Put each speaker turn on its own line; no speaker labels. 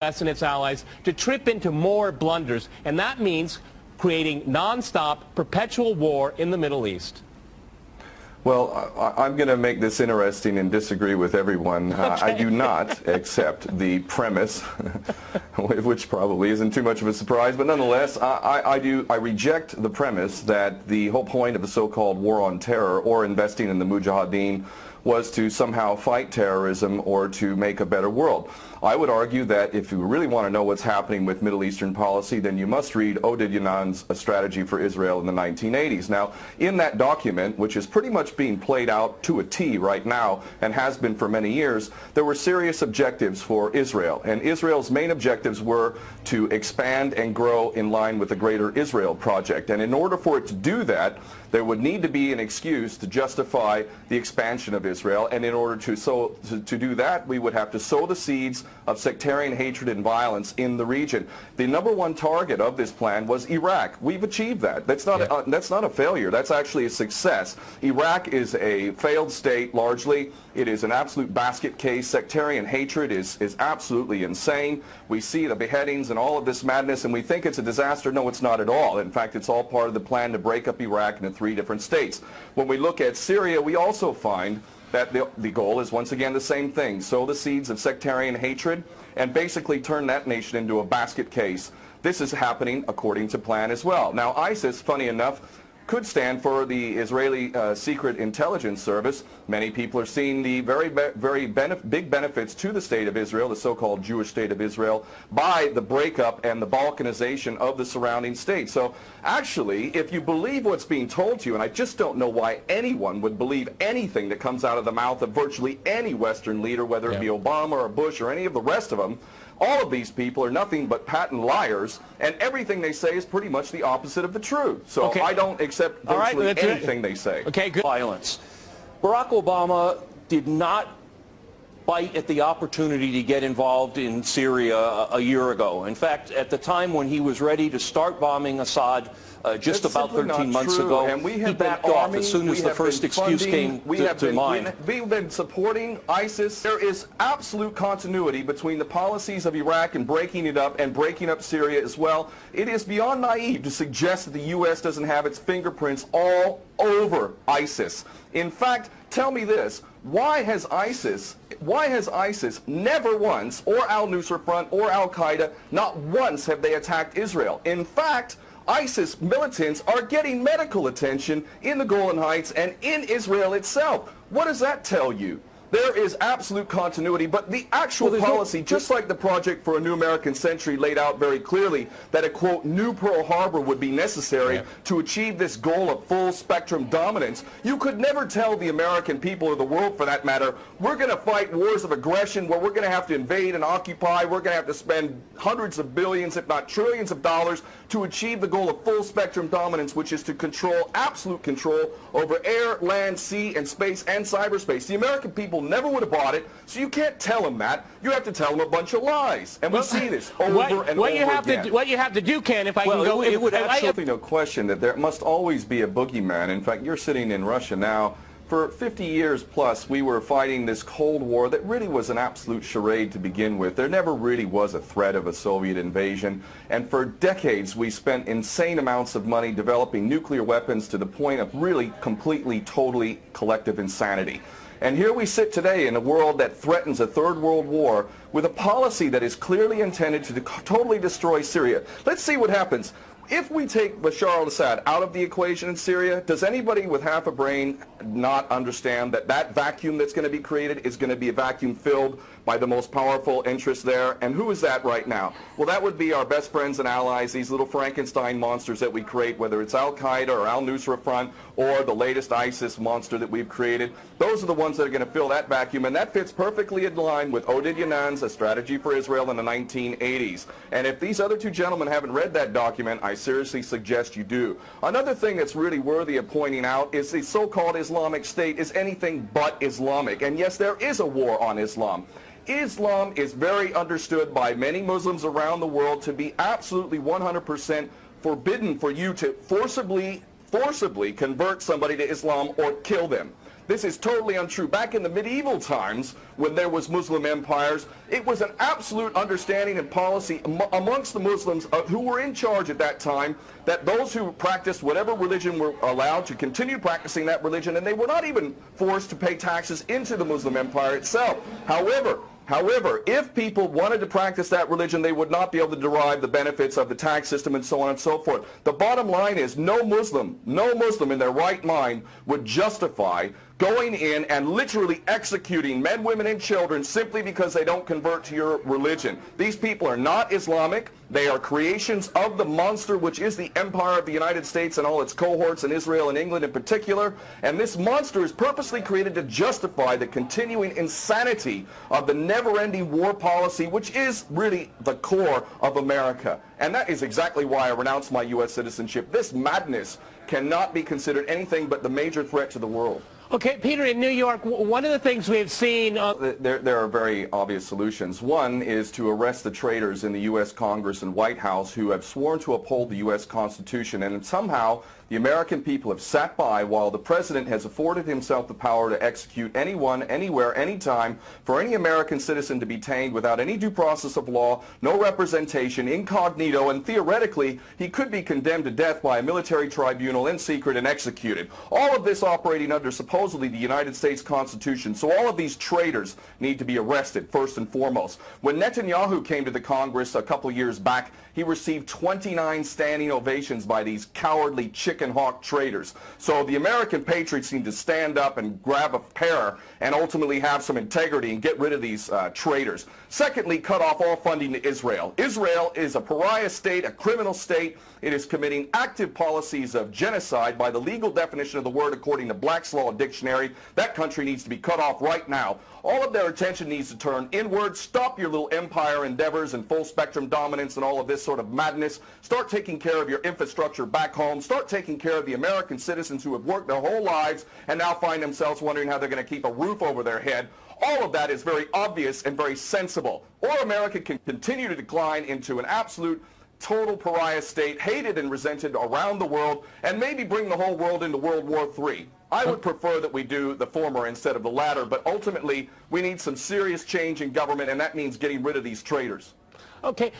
U.S. and its allies to trip into more blunders, and that means creating nonstop, perpetual war in the Middle East.
Well, I'm going to make this interesting and disagree with everyone.
Okay.
I do not accept the premise, which probably isn't too much of a surprise, but nonetheless, I reject the premise that the whole point of the so-called war on terror or investing in the Mujahideen was to somehow fight terrorism or to make a better world. I would argue that if you really want to know what's happening with Middle Eastern policy, then you must read Oeged's A Strategy for Israel in the 1980s. Now, in that document, which is pretty much being played out to a T right now and has been for many years, there were serious objectives for Israel. And Israel's main objectives were to expand and grow in line with the Greater Israel Project. And in order for it to do that, there would need to be an excuse to justify the expansion of Israel, and in order to do that, we would have to sow the seeds of sectarian hatred and violence in the region. The #1 target of this plan was Iraq. We've achieved that. That's not a failure. That's actually a success. Iraq is a failed state largely. It is an absolute basket case. Sectarian hatred is absolutely insane. We see the beheadings and all of this madness, and we think it's a disaster. No, it's not at all. In fact, it's all part of the plan to break up Iraq into 3 different states. When we look at Syria, we also find that the goal is once again the same thing: sow the seeds of sectarian hatred and basically turn that nation into a basket case. This is happening according to plan as well. Now, ISIS, funny enough, could stand for the Israeli Secret Intelligence Service. Many people are seeing the very big benefits to the state of Israel, the so-called Jewish state of Israel, by the breakup and the balkanization of the surrounding states. So actually, if you believe what's being told to you, and I just don't know why anyone would believe anything that comes out of the mouth of virtually any Western leader, whether it be Obama or Bush or any of the rest of them, all of these people are nothing but patent liars, and everything they say is pretty much the opposite of the truth. So I don't accept virtually anything they say.
Okay, good. Violence. Barack Obama did not bite at the opportunity to get involved in Syria a year ago. In fact, at the time when he was ready to start bombing Assad, just about 13 months ago, and he backed off as soon as the first excuse came to mind.
We've been supporting ISIS. There is absolute continuity between the policies of Iraq and breaking it up and breaking up Syria as well. It is beyond naive to suggest that the U.S. doesn't have its fingerprints all over ISIS. In fact, tell me this: why has ISIS never once, or al-Nusra Front or al-Qaeda, not once have they attacked Israel? In fact, ISIS militants are getting medical attention in the Golan Heights and in Israel itself. What does that tell you? There is absolute continuity, but the actual policy, just like the Project for a New American Century laid out very clearly, that a, quote, new Pearl Harbor would be necessary to achieve this goal of full spectrum dominance, you could never tell the American people, or the world for that matter, we're going to fight wars of aggression where we're going to have to invade and occupy, we're going to have to spend hundreds of billions, if not trillions of dollars to achieve the goal of full spectrum dominance, which is to control, absolute control over air, land, sea, and space, and cyberspace. The American people never would have bought it, so you can't tell them that. You have to tell them a bunch of lies. And we see this over and over again.
What you have to do, Ken, if I can go...
It would absolutely no question that there must always be a boogeyman. In fact, you're sitting in Russia now. For 50 years plus, we were fighting this Cold War that really was an absolute charade to begin with. There never really was a threat of a Soviet invasion. And for decades, we spent insane amounts of money developing nuclear weapons to the point of really completely, totally collective insanity. And here we sit today in a world that threatens a third world war with a policy that is clearly intended to totally destroy Syria. Let's see what happens. If we take Bashar al-Assad out of the equation in Syria, does anybody with half a brain not understand that that vacuum that's going to be created is going to be a vacuum filled by the most powerful interests there? And who is that right now? Well, that would be our best friends and allies, these little Frankenstein monsters that we create, whether it's al-Qaeda or al-Nusra Front or the latest ISIS monster that we've created. Those are the ones that are going to fill that vacuum, and that fits perfectly in line with Oeged's A Strategy for Israel in the 1980s. And if these other two gentlemen haven't read that document, I seriously suggest you do. Another thing that's really worthy of pointing out is the so-called Islamic State is anything but Islamic. And yes, there is a war on Islam. Islam is very understood by many Muslims around the world to be absolutely 100% forbidden for you to forcibly convert somebody to Islam or kill them. This is totally untrue. Back in the medieval times, when there was Muslim empires, it was an absolute understanding and policy amongst the Muslims who were in charge at that time that those who practiced whatever religion were allowed to continue practicing that religion, and they were not even forced to pay taxes into the Muslim empire itself. However, if people wanted to practice that religion, they would not be able to derive the benefits of the tax system and so on and so forth. The bottom line is no Muslim in their right mind would justify going in and literally executing men, women, and children simply because they don't convert to your religion. These people are not Islamic. They are creations of the monster, which is the empire of the United States and all its cohorts in Israel and England in particular. And this monster is purposely created to justify the continuing insanity of the never-ending war policy, which is really the core of America. And that is exactly why I renounced my U.S. citizenship. This madness cannot be considered anything but the major threat to the world.
Okay, Peter, in New York, one of the things we've seen...
There are very obvious solutions. One is to arrest the traitors in the U.S. Congress and White House who have sworn to uphold the U.S. Constitution, and somehow the American people have sat by while the President has afforded himself the power to execute anyone, anywhere, anytime, for any American citizen to be detained without any due process of law, no representation, incognito, and theoretically he could be condemned to death by a military tribunal in secret and executed. All of this operating under supposedly the United States Constitution. So all of these traitors need to be arrested first and foremost. When Netanyahu came to the Congress a couple years back, he received 29 standing ovations by these cowardly chicken hawk traitors. So the American patriots need to stand up and grab a pair and ultimately have some integrity and get rid of these traitors. Secondly, cut off all funding to Israel. Israel is a pariah state, a criminal state. It is committing active policies of genocide by the legal definition of the word according to Black's Law Dictionary. That country needs to be cut off right now. All of their attention needs to turn inward. Stop your little empire endeavors and full spectrum dominance and all of this sort of madness. Start taking care of your infrastructure back home. Start taking care of the American citizens who have worked their whole lives and now find themselves wondering how they're going to keep a roof over their head. All of that is very obvious and very sensible. Or America can continue to decline into an absolute total pariah state, hated and resented around the world, and maybe bring the whole world into World War III. I would prefer that we do the former instead of the latter, but ultimately we need some serious change in government, and that means getting rid of these traitors.
Okay.